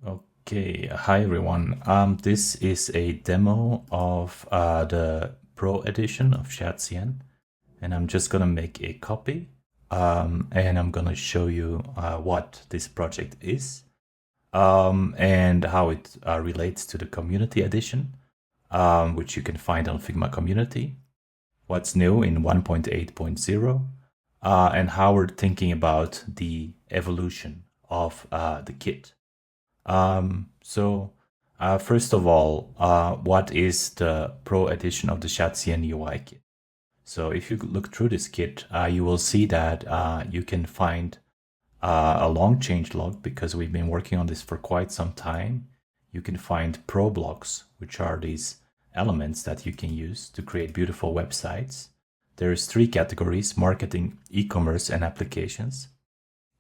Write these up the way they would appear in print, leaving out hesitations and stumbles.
Okay, hi everyone. This is a demo of the Pro edition of shadcn, and I'm just gonna make a copy, and I'm gonna show you what this project is, and how it relates to the community edition, which you can find on Figma community, what's new in 1.8.0, and how we're thinking about the evolution of the kit. First of all, what is the Pro edition of the shadcn UI kit? So if you look through this kit, you will see that you can find a long changelog because we've been working on this for quite some time. You can find Pro blocks, which are these elements that you can use to create beautiful websites. There's 3 categories: marketing, e-commerce, and applications.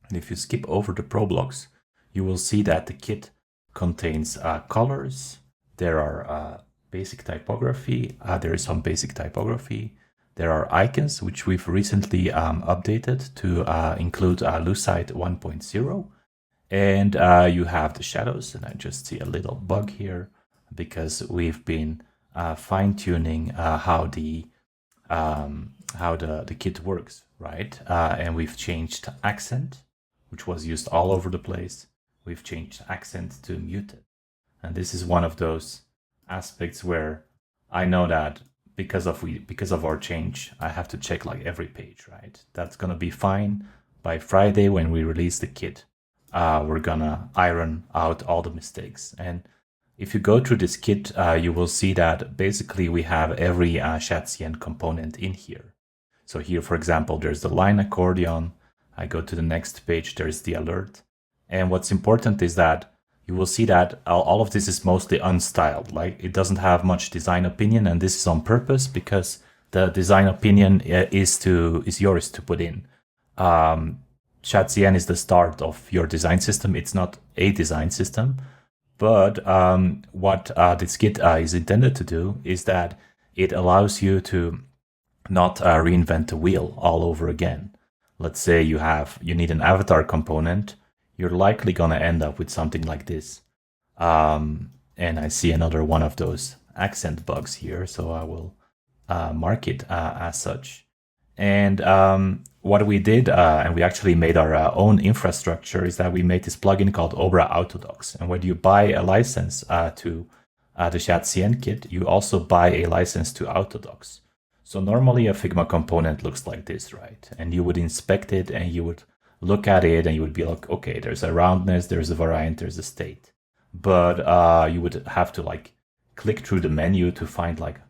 And if you skip over the Pro blocks, you will see that the kit contains colors. There are basic typography. There is some basic typography. There are icons, which we've recently updated to include Lucite 1.0. And you have the shadows. And I just see a little bug here because we've been fine-tuning how the kit works, right? And we've changed accent, which was used all over the place. We've changed accent to muted. And this is one of those aspects where I know that because of our change, I have to check like every page, right? That's gonna be fine. By Friday, when we release the kit, we're gonna iron out all the mistakes. And if you go through this kit, you will see that basically we have every shadcn component in here. So here, for example, there's the line accordion. I go to the next page, there's the alert. And what's important is that you will see that all of this is mostly unstyled. Like, it doesn't have much design opinion, and this is on purpose because the design opinion is yours to put in. shadcn is the start of your design system. It's not a design system. But what this kit is intended to do is that it allows you to not reinvent the wheel all over again. Let's say you need an avatar component. You're likely going to end up with something like this. And I see another one of those accent bugs here, so I will mark it as such. And what we did, and we actually made our own infrastructure, is that we made this plugin called Obra Autodocs. And when you buy a license to the shadcn kit, you also buy a license to Autodocs. So normally a Figma component looks like this, right? And you would inspect it and you would look at it and you would be like, okay, there's a roundness, there's a variant, there's a state. But you would have to like click through the menu to find like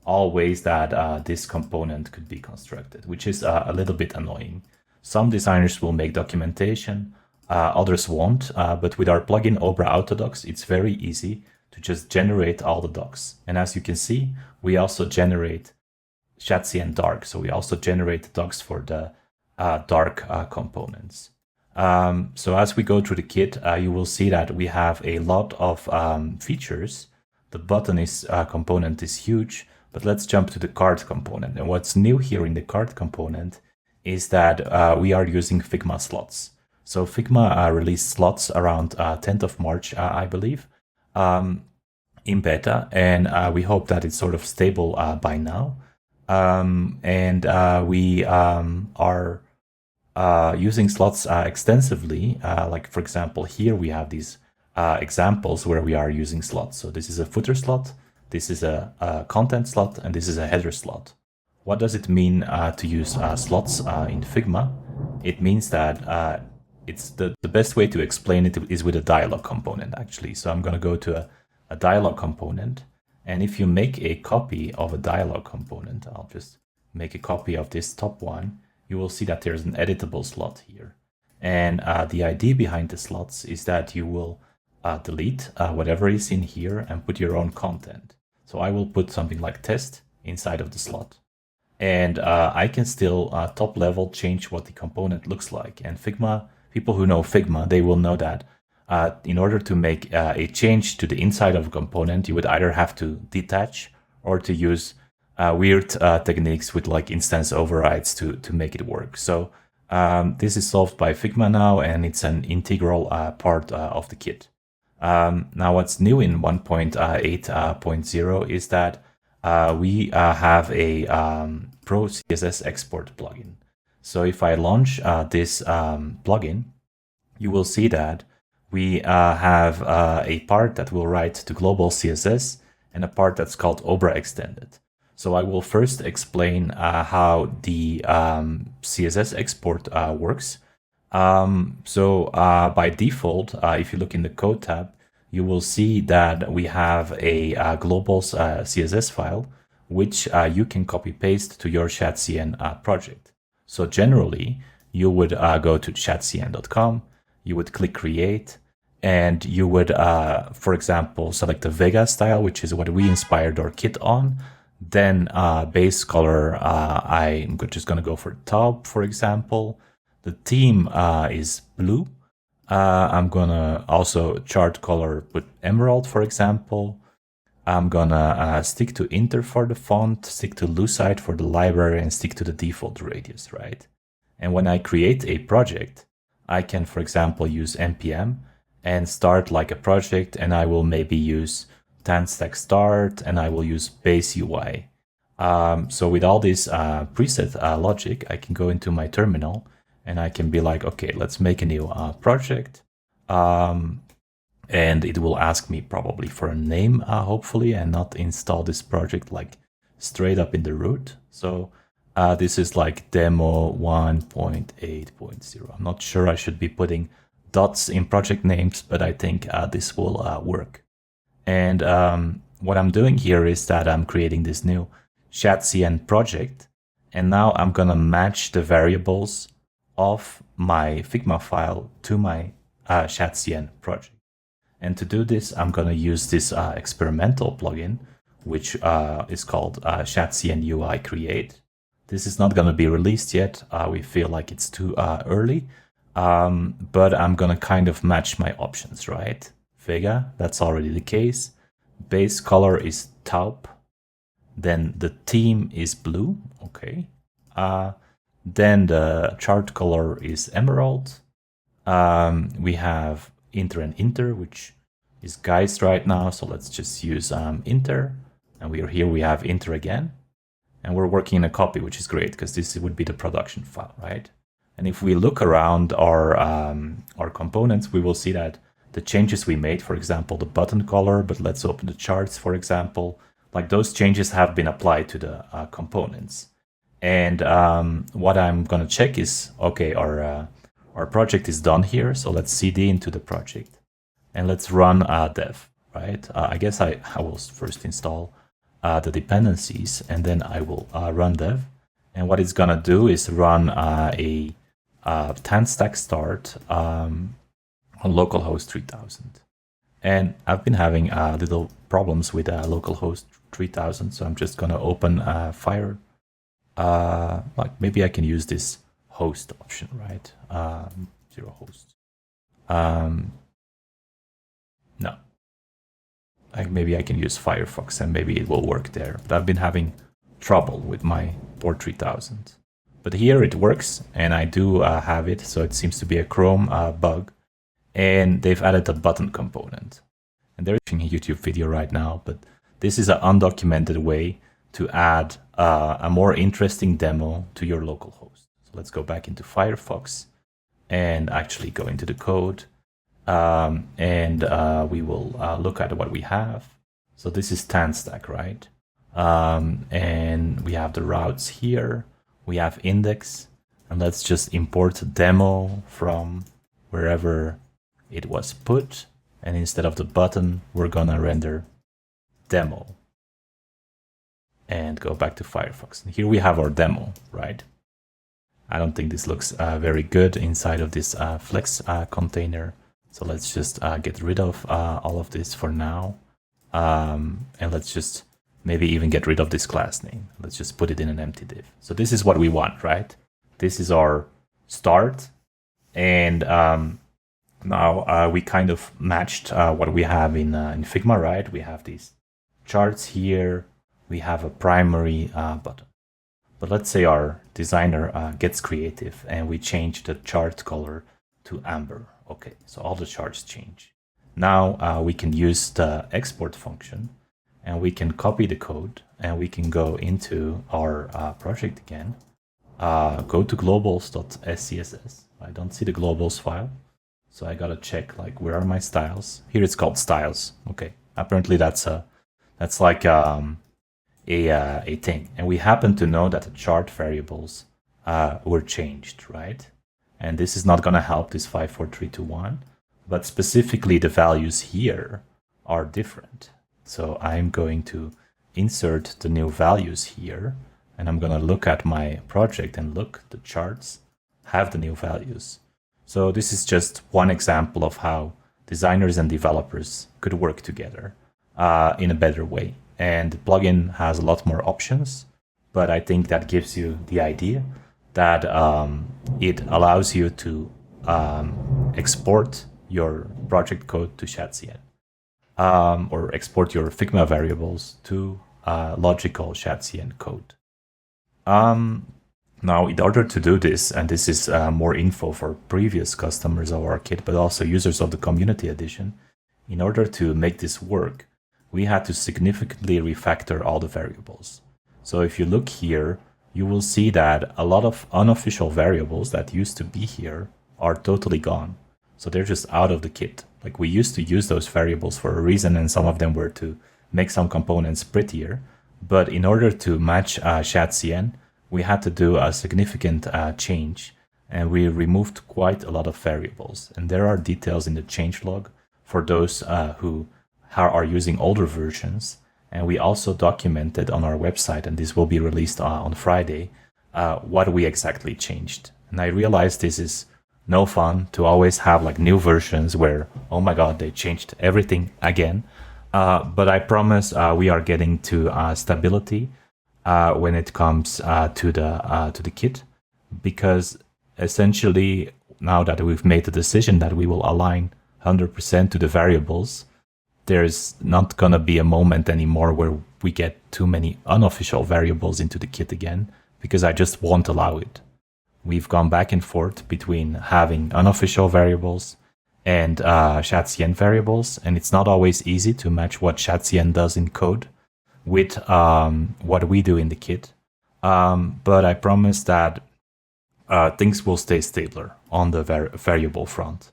all ways that this component could be constructed, which is a little bit annoying. Some designers will make documentation, others won't, but with our plugin Obra Autodocs, it's very easy to just generate all the docs. And as you can see, we also generate shadcn dark, so we also generate the docs for the dark components. So as we go through the kit, you will see that we have a lot of features. The button component is huge, but let's jump to the card component. And what's new here in the card component is that we are using Figma slots. So Figma released slots around 10th of March, I believe, in beta, and we hope that it's sort of stable by now. We are using slots extensively. Like, for example, here we have these examples where we are using slots. So this is a footer slot, this is a content slot, and this is a header slot. What does it mean to use slots in Figma? It means that it's the best way to explain it is with a dialog component, actually. So I'm going to go to a dialog component. And if you make a copy of a dialog component, I'll just make a copy of this top one, you will see that there's an editable slot here. And the idea behind the slots is that you will delete whatever is in here and put your own content. So I will put something like test inside of the slot. And I can still top level change what the component looks like. And Figma, people who know Figma, they will know that in order to make a change to the inside of a component, you would either have to detach or to use weird techniques with like instance overrides to make it work. So this is solved by Figma now, and it's an integral part of the kit. Now, what's new in 1.8.0 is that we have a Pro CSS export plugin. So if I launch this plugin, you will see that we have a part that will write to global CSS and a part that's called Obra extended. So I will first explain how the CSS export works. By default, if you look in the code tab, you will see that we have a global CSS file, which you can copy paste to your shadcn project. So generally, you would go to shadcn.com, you would click create, and you would, for example, select the Vega style, which is what we inspired our kit on. Then base color, I'm just going to go for top, for example. The theme is blue. I'm gonna also chart color with emerald, for example. I'm gonna stick to Inter for the font, stick to Lucite for the library, and stick to the default radius, right? And when I create a project, I can, for example, use npm and start like a project, and I will maybe use tanstack start, and I will use base UI. So with all this preset logic, I can go into my terminal and I can be like, okay, let's make a new project. And it will ask me probably for a name, hopefully, and not install this project like straight up in the root. So this is like demo 1.8.0. I'm not sure I should be putting dots in project names, but I think this will work. And what I'm doing here is that I'm creating this new shadcn project. And now I'm going to match the variables of my Figma file to my shadcn project. And to do this, I'm going to use this experimental plugin, which is called shadcn UI create. This is not going to be released yet. We feel like it's too early, but I'm going to kind of match my options, right? Vega, that's already the case. Base color is taupe. Then the theme is blue, okay. Then the chart color is emerald. We have inter and inter, which is guised right now. So let's just use inter. And we have inter again. And we're working in a copy, which is great because this would be the production file, right? And if we look around our components, we will see that the changes we made, for example, the button color, but let's open the charts, for example, like those changes have been applied to the components. And what I'm going to check is, okay, our project is done here. So let's cd into the project and let's run dev, right? I guess I will first install the dependencies and then I will run dev. And what it's going to do is run a tanstack start on localhost 3000. And I've been having little problems with localhost 3000. So I'm just going to open Fire. Like maybe I can use this host option, right? Zero host. No. Maybe I can use Firefox and maybe it will work there. But I've been having trouble with my port 3000. But here it works and I do have it. So it seems to be a Chrome bug. And they've added a button component. And they're watching a YouTube video right now, but this is an undocumented way to add a more interesting demo to your local host. So let's go back into Firefox and actually go into the code. And we will look at what we have. So this is tanstack, right? And we have the routes here. We have index. And let's just import demo from wherever it was put. And instead of the button, we're going to render demo. And go back to Firefox. And here we have our demo, right? I don't think this looks very good inside of this Flex container. So let's just get rid of all of this for now. And let's just maybe even get rid of this class name. Let's just put it in an empty div. So this is what we want, right? This is our start. And now we kind of matched what we have in Figma, right? We have these charts here. We have a primary button. But let's say our designer gets creative and we change the chart color to amber. Okay, so all the charts change. Now we can use the export function, and we can copy the code, and we can go into our project again. Go to globals.scss. I don't see the globals file, so I gotta check like where are my styles. Here it's called styles. Okay, apparently that's like a thing, and we happen to know that the chart variables were changed, right? And this is not gonna help this 54321, but specifically the values here are different. So I'm going to insert the new values here, and I'm going to look at my project and look, the charts have the new values. So this is just one example of how designers and developers could work together in a better way. And the plugin has a lot more options, but I think that gives you the idea that it allows you to export your project code to shadcn, or export your Figma variables to logical shadcn code. Now, in order to do this, and this is more info for previous customers of our kit, but also users of the community edition, in order to make this work, we had to significantly refactor all the variables. So if you look here, you will see that a lot of unofficial variables that used to be here are totally gone. So they're just out of the kit. Like, we used to use those variables for a reason, and some of them were to make some components prettier. But in order to match shadcn, we had to do a significant change, and we removed quite a lot of variables. And there are details in the changelog for those who are using older versions. And we also documented on our website, and this will be released on Friday, what we exactly changed. And I realized this is no fun to always have like new versions where, oh my god, they changed everything again. But I promise we are getting to stability when it comes to the kit, because essentially now that we've made the decision that we will align 100% to the variables, there's not gonna be a moment anymore where we get too many unofficial variables into the kit again, because I just won't allow it. We've gone back and forth between having unofficial variables and shadcn variables, and it's not always easy to match what shadcn does in code with what we do in the kit. But I promise that things will stay stabler on the variable front.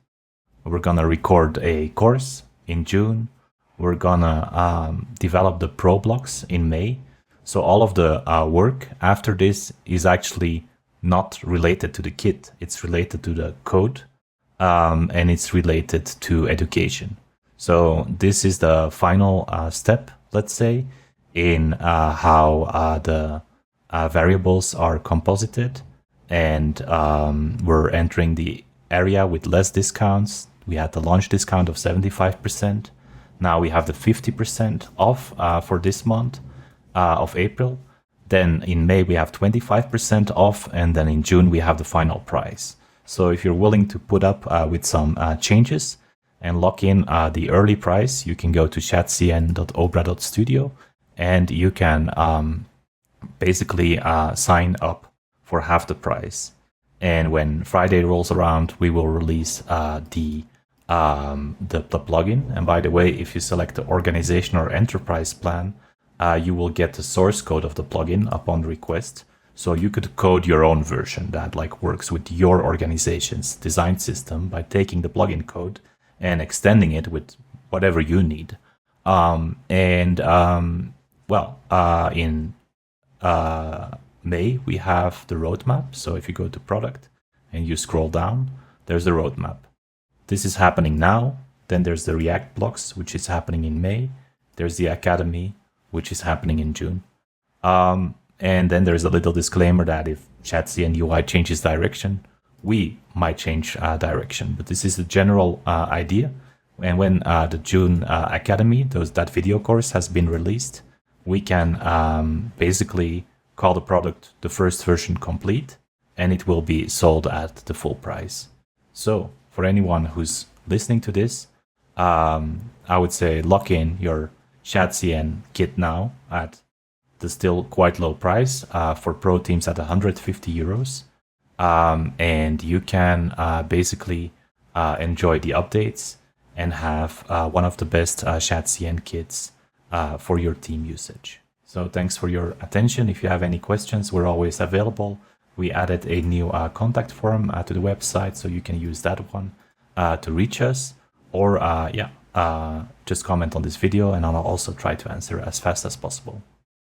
We're gonna record a course in June. We're gonna develop the pro blocks in May. So all of the work after this is actually not related to the kit. It's related to the code, and it's related to education. So this is the final step, let's say, in how the variables are composited. And we're entering the area with less discounts. We had the launch discount of 75%. Now we have the 50% off for this month of April. Then in May we have 25% off, and then in June we have the final price. So if you're willing to put up with some changes and lock in the early price, you can go to shadcn.obra.studio, and you can basically sign up for half the price. And when Friday rolls around, we will release the plugin. And by the way, if you select the organization or enterprise plan, you will get the source code of the plugin upon request. So you could code your own version that like works with your organization's design system by taking the plugin code and extending it with whatever you need. In May, we have the roadmap. So if you go to product and you scroll down, there's the roadmap. This is happening now. Then there's the React blocks, which is happening in May. There's the Academy, which is happening in June. And then there's a little disclaimer that if shadcn UI changes direction, we might change direction. But this is the general idea. And when the June Academy, that video course has been released, we can basically call the product the first version complete, and it will be sold at the full price. So for anyone who's listening to this, I would say lock in your shadcn kit now at the still quite low price for pro teams at 150 euros. And you can basically enjoy the updates and have one of the best shadcn kits for your team usage. So thanks for your attention. If you have any questions, we're always available. We added a new contact form to the website, so you can use that one to reach us, or just comment on this video, and I'll also try to answer as fast as possible.